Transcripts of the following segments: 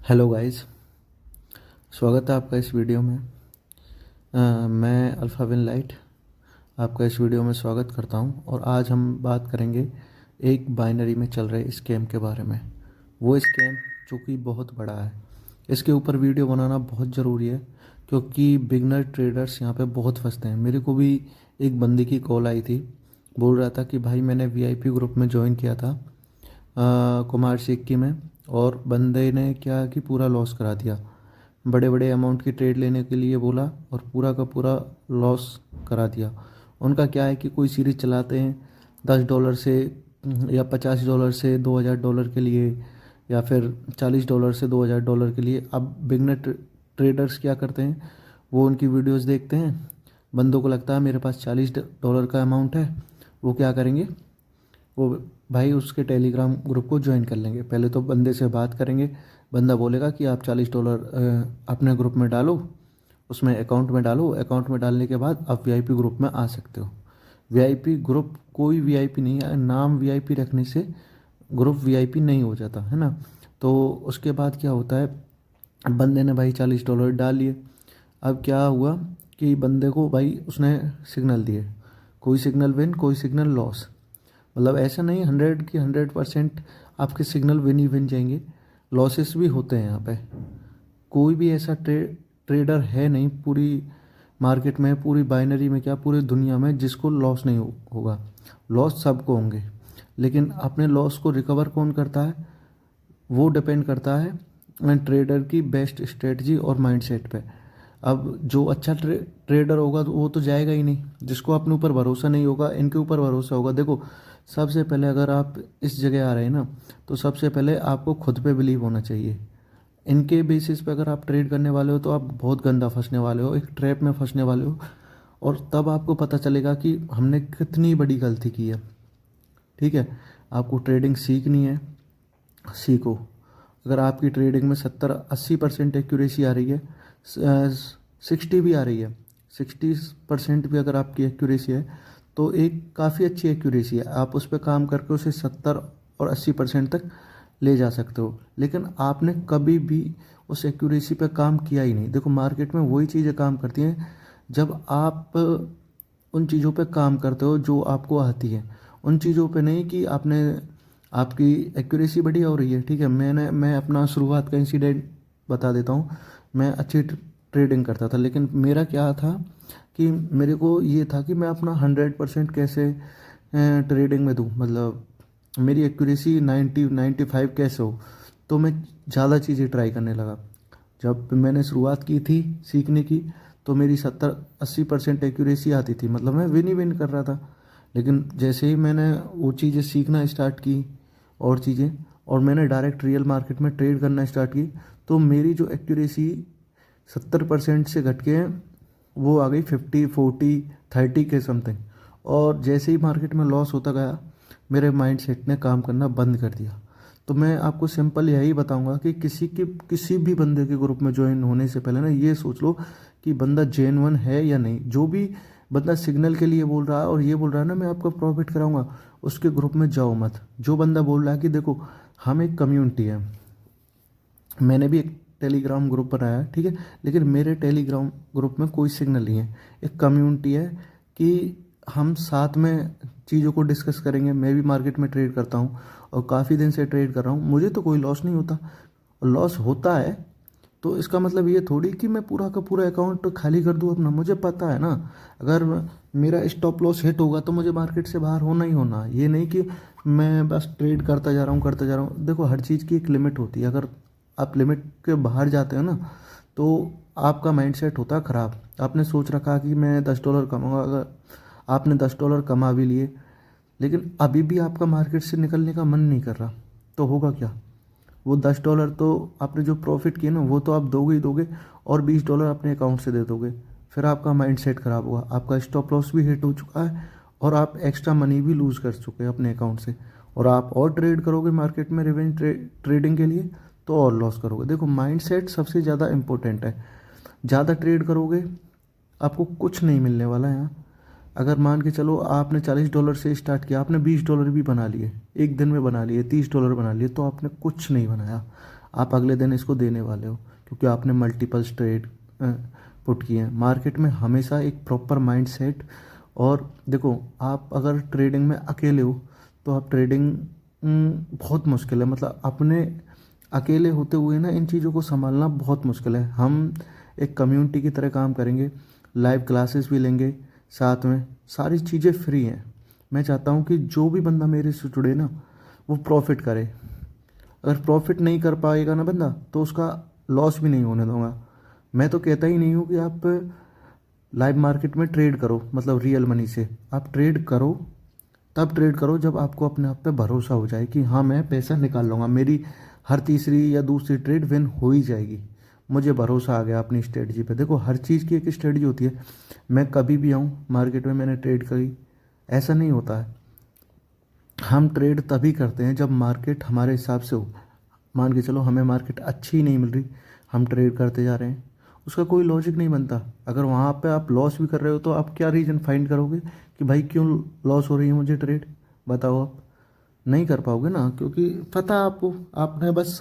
Hello guys. स्वागत है आपका इस वीडियो में। मैं अल्फ़ा विन लाइट आपका इस वीडियो में स्वागत करता हूं और आज हम बात करेंगे एक बाइनरी में चल रहे स्कैम के बारे में। वो स्कैम जो कि बहुत बड़ा है, इसके ऊपर वीडियो बनाना बहुत ज़रूरी है क्योंकि बिगनर ट्रेडर्स यहाँ पे बहुत फंसते हैं। मेरे को भी एक बंदे की कॉल आई थी, बोल रहा था कि भाई मैंने वीआईपी ग्रुप में ज्वाइन किया था कुमार सिक्की में, और बंदे ने क्या कि पूरा लॉस करा दिया। बड़े बड़े अमाउंट की ट्रेड लेने के लिए बोला और पूरा का पूरा लॉस करा दिया। उनका क्या है कि कोई सीरीज चलाते हैं $10 से या $50 से $2000 के लिए, या फिर $40 से $2000 के लिए। अब बिगनर ट्रेडर्स क्या करते हैं, वो उनकी वीडियोस देखते हैं, बंदों को लगता है मेरे पास $40 का अमाउंट है, वो क्या करेंगे, वो भाई उसके टेलीग्राम ग्रुप को ज्वाइन कर लेंगे। पहले तो बंदे से बात करेंगे, बंदा बोलेगा कि आप $40 अपने ग्रुप में डालो, उसमें अकाउंट में डालो। अकाउंट में डालने के बाद आप वीआईपी ग्रुप में आ सकते हो। वीआईपी ग्रुप कोई वीआईपी नहीं है, नाम वीआईपी रखने से ग्रुप वीआईपी नहीं हो जाता है ना। तो उसके बाद क्या होता है, बंदे ने भाई $40 डाल लिए। अब क्या हुआ कि बंदे को भाई उसने सिग्नल दिए, कोई सिग्नल विन कोई सिग्नल लॉस। मतलब ऐसा नहीं 100% आपके सिग्नल विन ही विन जाएंगे, लॉसेस भी होते हैं यहाँ पे। कोई भी ऐसा ट्रेडर है नहीं पूरी मार्केट में, पूरी बाइनरी में, क्या पूरी दुनिया में, जिसको लॉस नहीं होगा। लॉस सबको होंगे, लेकिन अपने लॉस को रिकवर कौन करता है, वो डिपेंड करता है ट्रेडर की बेस्ट स्ट्रेटजी और माइंडसेट पे। अब जो अच्छा ट्रेडर होगा तो वो तो जाएगा ही नहीं, जिसको अपने ऊपर भरोसा नहीं होगा, इनके ऊपर भरोसा होगा। देखो, सबसे पहले अगर आप इस जगह आ रहे हैं ना, तो सबसे पहले आपको खुद पे बिलीव होना चाहिए। इनके बेसिस पे अगर आप ट्रेड करने वाले हो तो आप बहुत गंदा फंसने वाले हो, एक ट्रैप में फंसने वाले हो। और तब आपको पता चलेगा कि हमने कितनी बड़ी गलती की है। ठीक है, आपको ट्रेडिंग सीखनी है, सीखो। अगर आपकी ट्रेडिंग में 70-80% एक्यूरेसी आ रही है, 60 भी आ रही है, 60% भी अगर आपकी एक्यूरेसी है तो एक काफ़ी अच्छी एक्यूरेसी है। आप उस पर काम करके उसे 70 और 80% तक ले जा सकते हो। लेकिन आपने कभी भी उस एक्यूरेसी पे काम किया ही नहीं। देखो, मार्केट में वही चीज़ें काम करती हैं जब आप उन चीज़ों पे काम करते हो जो आपको आती है, उन चीज़ों पे नहीं कि आपने आपकी एक्यूरेसी बढ़िया हो रही है। ठीक है, मैं अपना शुरुआत का इंसिडेंट बता देता हूँ। मैं अच्छी ट्रेडिंग करता था, लेकिन मेरा क्या था कि मेरे को ये था कि मैं अपना 100% कैसे ट्रेडिंग में दूँ, मतलब मेरी एक्यूरेसी 90-95 कैसे हो। तो मैं ज़्यादा चीज़ें ट्राई करने लगा। जब मैंने शुरुआत की थी सीखने की, तो मेरी 70-80% एक्यूरेसी आती थी, मतलब मैं विन ही विन कर रहा था। लेकिन जैसे ही मैंने वो चीज़ें सीखना स्टार्ट की और चीज़ें, और मैंने डायरेक्ट रियल मार्केट में ट्रेड करना स्टार्ट की, तो मेरी जो एक्यूरेसी 70% से घट के वो आ गई 50-40-30 के समथिंग। और जैसे ही मार्केट में लॉस होता गया, मेरे माइंड सेट ने काम करना बंद कर दिया। तो मैं आपको सिंपल यही बताऊंगा कि किसी भी बंदे के ग्रुप में ज्वाइन होने से पहले ना ये सोच लो कि बंदा जेन्युइन है या नहीं। जो भी बंदा सिग्नल के लिए बोल रहा है और ये बोल रहा है ना मैं आपको प्रॉफिट कराऊंगा, उसके ग्रुप में जाओ मत। जो बंदा बोल रहा है कि देखो हम एक कम्युनिटी है, मैंने भी एक टेलीग्राम ग्रुप बनाया है, ठीक है, लेकिन मेरे टेलीग्राम ग्रुप में कोई सिग्नल नहीं है। एक कम्युनिटी है कि हम साथ में चीज़ों को डिस्कस करेंगे। मैं भी मार्केट में ट्रेड करता हूँ और काफ़ी दिन से ट्रेड कर रहा हूँ, मुझे तो कोई लॉस नहीं होता। लॉस होता है तो इसका मतलब ये थोड़ी कि मैं पूरा का पूरा अकाउंट खाली कर दूँ अपना। मुझे पता है ना, अगर मेरा स्टॉप लॉस हिट होगा तो मुझे मार्केट से बाहर होना ही होना। ये नहीं कि मैं बस ट्रेड करता जा रहा हूँ करता जा रहा हूँ। देखो, हर चीज़ की एक लिमिट होती है। अगर आप लिमिट के बाहर जाते हो ना, तो आपका माइंडसेट होता है ख़राब। आपने सोच रखा कि मैं $10 कमाऊंगा, अगर आपने $10 कमा भी लिए, लेकिन अभी भी आपका मार्केट से निकलने का मन नहीं कर रहा, तो होगा क्या। वो $10 तो आपने जो प्रॉफिट किए ना, वो तो आप दोगे ही दोगे, और $20 अपने अकाउंट से दे दोगे। फिर आपका माइंड सेट ख़राब हुआ, आपका स्टॉप लॉस भी हिट हो चुका है और आप एक्स्ट्रा मनी भी लूज़ कर चुके हैं अपने अकाउंट से। और आप और ट्रेड करोगे मार्केट में रिवेंज ट्रेडिंग के लिए, तो और लॉस करोगे। देखो, माइंड सेट सबसे ज़्यादा इंपॉर्टेंट है। ज़्यादा ट्रेड करोगे आपको कुछ नहीं मिलने वाला है यहाँ। अगर मान के चलो आपने $40 से स्टार्ट किया, आपने $20 भी बना लिए, एक दिन में बना लिए, $30 बना लिए, तो आपने कुछ नहीं बनाया। आप अगले दिन इसको देने वाले हो, क्योंकि आपने मल्टीपल ट्रेड पुट किए हैं। मार्केट में हमेशा एक प्रॉपर माइंड सेट, और देखो आप अगर ट्रेडिंग में अकेले हो तो आप ट्रेडिंग बहुत मुश्किल है, मतलब अपने अकेले होते हुए ना इन चीज़ों को संभालना बहुत मुश्किल है। हम एक कम्युनिटी की तरह काम करेंगे, लाइव क्लासेस भी लेंगे, साथ में सारी चीज़ें फ्री हैं। मैं चाहता हूँ कि जो भी बंदा मेरे से जुड़े ना वो प्रॉफिट करे। अगर प्रॉफिट नहीं कर पाएगा ना बंदा तो उसका लॉस भी नहीं होने दूंगा। मैं तो कहता ही नहीं हूँ कि आप लाइव मार्केट में ट्रेड करो, मतलब रियल मनी से आप ट्रेड करो, तब ट्रेड करो जब आपको अपने आप पे भरोसा हो जाए कि हाँ मैं पैसा निकाल लूँगा, मेरी हर तीसरी या दूसरी ट्रेड विन हो ही जाएगी, मुझे भरोसा आ गया अपनी स्ट्रेटजी पे। देखो हर चीज़ की एक स्ट्रेटजी होती है। मैं कभी भी आऊँ मार्केट में मैंने ट्रेड करी, ऐसा नहीं होता है। हम ट्रेड तभी करते हैं जब मार्केट हमारे हिसाब से हो। मान के चलो हमें मार्केट अच्छी नहीं मिल रही, हम ट्रेड करते जा रहे हैं, उसका कोई लॉजिक नहीं बनता। अगर वहाँ पे आप लॉस भी कर रहे हो तो आप क्या रीज़न फाइंड करोगे कि भाई क्यों लॉस हो रही है मुझे ट्रेड, बताओ। आप नहीं कर पाओगे ना, क्योंकि पता आपको, आपने बस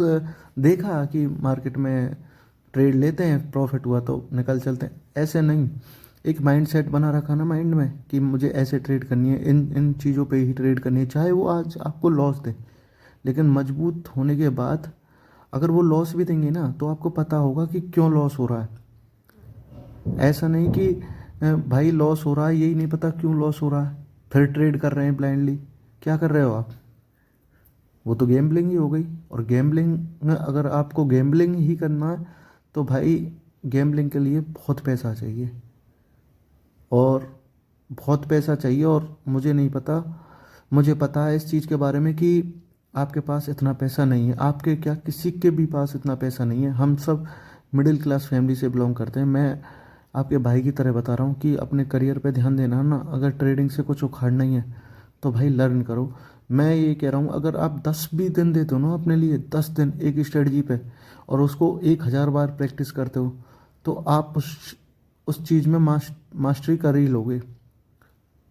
देखा कि मार्केट में ट्रेड लेते हैं, प्रॉफिट हुआ तो निकल चलते हैं, ऐसे नहीं। एक माइंड सेट बना रखा ना माइंड में कि मुझे ऐसे ट्रेड करनी है, इन इन चीज़ों पे ही ट्रेड करनी है, चाहे वो आज आपको लॉस दे। लेकिन मजबूत होने के बाद अगर वो लॉस भी देंगे ना तो आपको पता होगा कि क्यों लॉस हो रहा है। ऐसा नहीं कि भाई लॉस हो रहा है, यही नहीं पता क्यों लॉस हो रहा है, फिर ट्रेड कर रहे हैं ब्लाइंडली। क्या कर रहे हो आप? वो तो गैम्बलिंग ही हो गई। और गैम्बलिंग, अगर आपको गैम्बलिंग ही करना है तो भाई गैम्बलिंग के लिए बहुत पैसा चाहिए, और बहुत पैसा चाहिए। और मुझे नहीं पता, मुझे पता है इस चीज़ के बारे में कि आपके पास इतना पैसा नहीं है, आपके क्या किसी के भी पास इतना पैसा नहीं है। हम सब मिडिल क्लास फैमिली से बिलोंग करते हैं। मैं आपके भाई की तरह बता रहा हूँ कि अपने करियर पे ध्यान देना ना, अगर ट्रेडिंग से कुछ उखाड़ना ही है तो भाई लर्न करो। मैं ये कह रहा हूँ, अगर आप 10 भी दिन देते हो ना अपने लिए, 10 दिन एक स्ट्रेटजी पे, और उसको 1000 बार प्रैक्टिस करते हो, तो आप उस चीज़ में मास्टरी कर ही लोगे।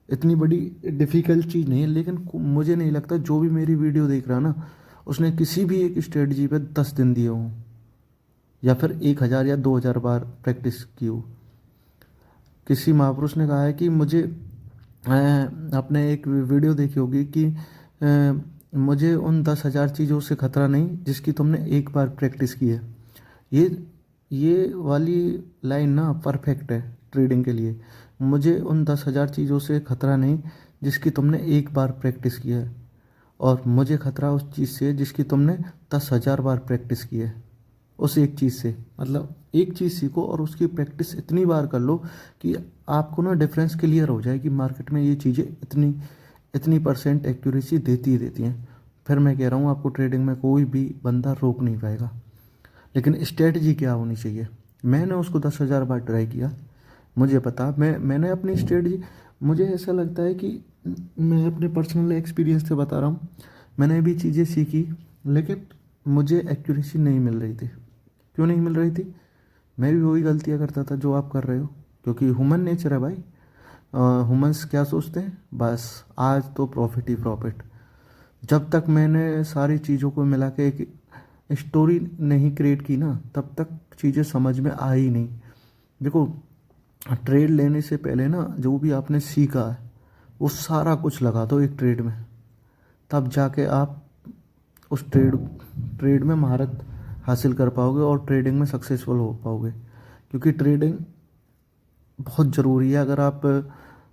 इतनी बड़ी डिफ़िकल्ट चीज़ नहीं है। लेकिन मुझे नहीं लगता जो भी मेरी वीडियो देख रहा है ना उसने किसी भी एक स्ट्रेटजी पे 10 दिन दिए हों, या फिर 1000 या 2000 बार प्रैक्टिस की हो। किसी महापुरुष ने कहा है कि मुझे आपने एक वीडियो देखी होगी कि मुझे उन 10,000 चीज़ों से खतरा नहीं जिसकी तुमने एक बार प्रैक्टिस की है। ये ये वाली लाइन ना परफेक्ट है ट्रेडिंग के लिए। मुझे उन 10,000 चीज़ों से खतरा नहीं जिसकी तुमने एक बार प्रैक्टिस की है, और मुझे खतरा उस चीज़ से जिसकी तुमने 10,000 बार प्रैक्टिस की है। उस एक चीज़ से, मतलब एक चीज़ सीखो और उसकी प्रैक्टिस इतनी बार कर लो कि आपको ना डिफरेंस क्लियर हो जाए कि मार्केट में ये चीज़ें इतनी इतनी परसेंट एक्यूरेसी देती ही देती हैं। फिर मैं कह रहा हूँ आपको ट्रेडिंग में कोई भी बंदा रोक नहीं पाएगा। लेकिन स्ट्रेटजी क्या होनी चाहिए, मैंने उसको 10,000 बार ट्राई किया, मुझे पता, मैंने अपनी स्ट्रेटजी, मुझे ऐसा लगता है कि मैं अपने पर्सनल एक्सपीरियंस से बता रहा हूँ, मैंने भी चीज़ें सीखी लेकिन मुझे एक्यूरेसी नहीं मिल रही थी। क्यों नहीं मिल रही थी? मैं भी वही गलतियाँ करता था जो आप कर रहे हो, क्योंकि ह्यूमन नेचर है भाई। ह्यूमंस क्या सोचते हैं, बस आज तो प्रॉफिट ही प्रॉफिट। जब तक मैंने सारी चीज़ों को मिला के एक स्टोरी नहीं क्रिएट की ना तब तक चीज़ें समझ में आ ही नहीं। देखो ट्रेड लेने से पहले ना जो भी आपने सीखा है वो सारा कुछ लगा दो एक ट्रेड में, तब जाके आप उस ट्रेड में महारत हासिल कर पाओगे और ट्रेडिंग में सक्सेसफुल हो पाओगे। क्योंकि ट्रेडिंग बहुत ज़रूरी है। अगर आप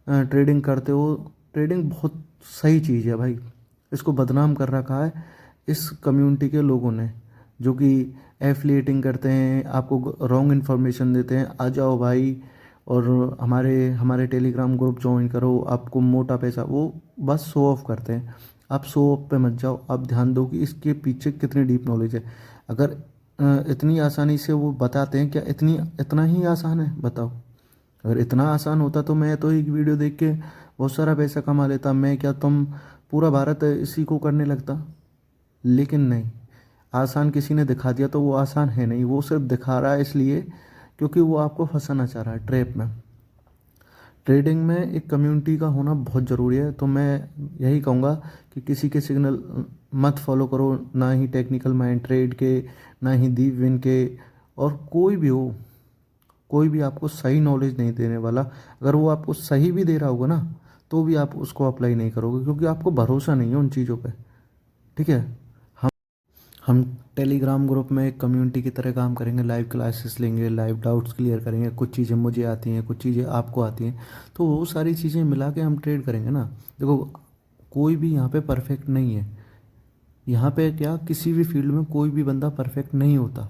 ट्रेडिंग करते हो, ट्रेडिंग बहुत सही चीज़ है भाई। इसको बदनाम कर रखा है इस कम्युनिटी के लोगों ने, जो कि एफिलिएटिंग करते हैं, आपको रॉन्ग इन्फॉर्मेशन देते हैं, आ जाओ भाई और हमारे हमारे टेलीग्राम ग्रुप ज्वाइन करो, आपको मोटा पैसा, वो बस शो ऑफ करते हैं। आप शो ऑफ पे मत जाओ, आप ध्यान दो कि इसके पीछे कितनी डीप नॉलेज है। अगर इतनी आसानी से वो बताते हैं, क्या इतना ही आसान है, बताओ। अगर इतना आसान होता तो मैं तो एक वीडियो देख के बहुत सारा पैसा कमा लेता, मैं क्या तुम पूरा भारत इसी को करने लगता। लेकिन नहीं, आसान किसी ने दिखा दिया तो वो आसान है नहीं, वो सिर्फ दिखा रहा है इसलिए क्योंकि वो आपको फंसाना चाह रहा है ट्रैप में। ट्रेडिंग में एक कम्युनिटी का होना बहुत ज़रूरी है। तो मैं यही कहूँगा कि किसी के सिग्नल मत फॉलो करो, ना ही टेक्निकल माइंड ट्रेड के, ना ही दीप विन के। और कोई भी हो, कोई भी आपको सही नॉलेज नहीं देने वाला, अगर वो आपको सही भी दे रहा होगा ना, तो भी आप उसको अप्लाई नहीं करोगे, क्योंकि आपको भरोसा नहीं है उन चीज़ों पे। ठीक है। हम हम टेलीग्राम ग्रुप में एक कम्युनिटी की तरह काम करेंगे, लाइव क्लासेस लेंगे, लाइव डाउट्स क्लियर करेंगे। कुछ चीज़ें मुझे आती हैं, कुछ चीज़ें आपको आती हैं, तो वो सारी चीज़ें मिला के हम ट्रेड करेंगे ना। देखो, कोई भी यहाँ पे परफेक्ट नहीं है। यहाँ पे क्या, किसी भी फील्ड में कोई भी बंदा परफेक्ट नहीं होता।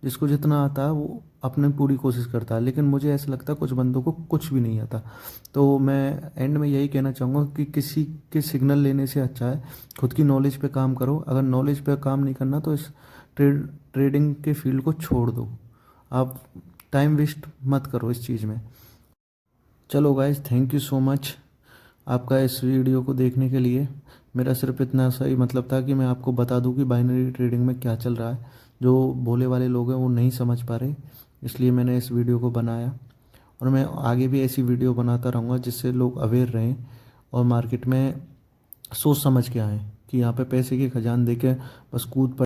जिसको जितना आता है वो अपने पूरी कोशिश करता है, लेकिन मुझे ऐसा लगता है कुछ बंदों को कुछ भी नहीं आता। तो मैं एंड में यही कहना चाहूँगा कि किसी के सिग्नल लेने से अच्छा है खुद की नॉलेज पे काम करो। अगर नॉलेज पे काम नहीं करना तो इस ट्रेडिंग के फील्ड को छोड़ दो। आप टाइम वेस्ट मत करो इस चीज़ में। चलो guys, thank you so much आपका इस वीडियो को देखने के लिए। मेरा सिर्फ इतना सा ही मतलब था कि मैं आपको बता दूं कि बाइनरी ट्रेडिंग में क्या चल रहा है। जो भोले वाले लोग हैं वो नहीं समझ पा रहे, इसलिए मैंने इस वीडियो को बनाया। और मैं आगे भी ऐसी वीडियो बनाता रहूँगा जिससे लोग अवेयर रहें और मार्केट में सोच समझ के आएँ, कि यहाँ पे पैसे की खजान देके बस कूद पड़